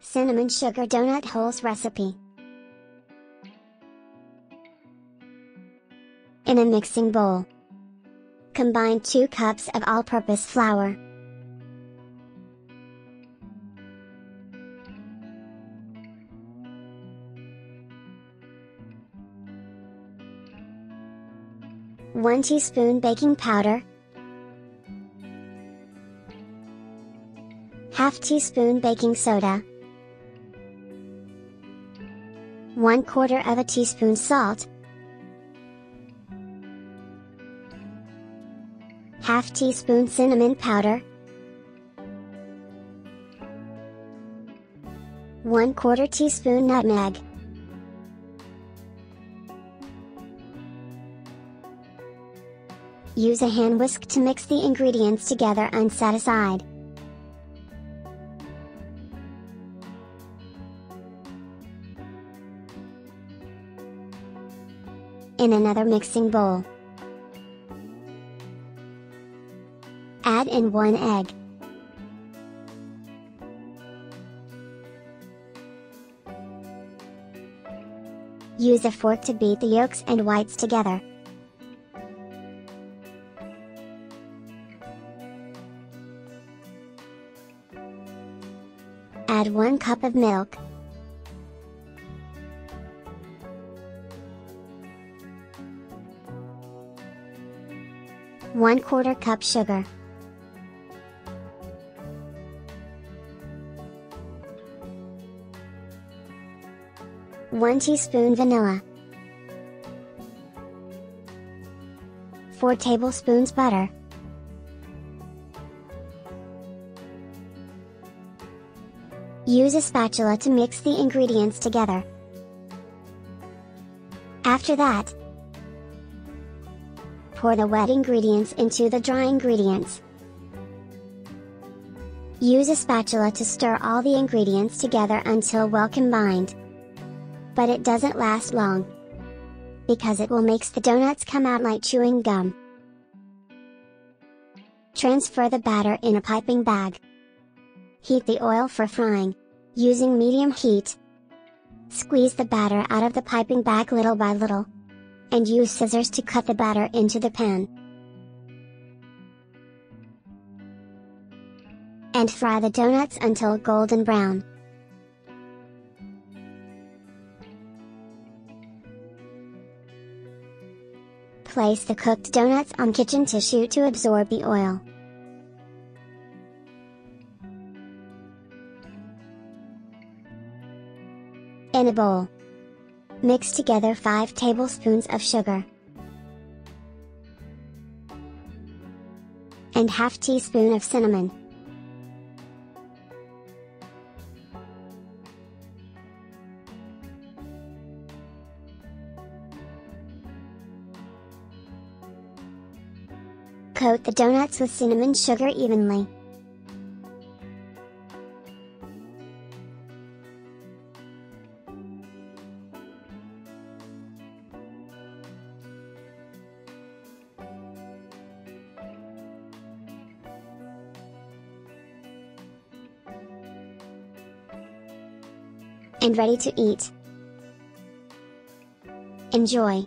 Cinnamon sugar donut holes recipe. In a mixing bowl, combine 2 cups of all-purpose flour, 1 teaspoon baking powder, ½ teaspoon baking soda, 1/4 teaspoon salt, ½ teaspoon cinnamon powder, 1/4 teaspoon nutmeg. Use a hand whisk to mix the ingredients together and set aside. In another mixing bowl, add in 1 egg. Use a fork to beat the yolks and whites together. Add 1 cup of milk, ¼ cup sugar, one teaspoon vanilla, 4 tablespoons butter, use a spatula to mix the ingredients together. After that, pour the wet ingredients into the dry ingredients. Use a spatula to stir all the ingredients together until well combined. But it doesn't last long, because it will make the donuts come out like chewing gum. Transfer the batter in a piping bag. Heat the oil for frying, using medium heat. Squeeze the batter out of the piping bag little by little, and use scissors to cut the batter into the pan. And fry the donuts until golden brown. Place the cooked donuts on kitchen tissue to absorb the oil. In a bowl, mix together 5 tablespoons of sugar and ½ teaspoon of cinnamon. Coat the donuts with cinnamon sugar evenly. And ready to eat. Enjoy!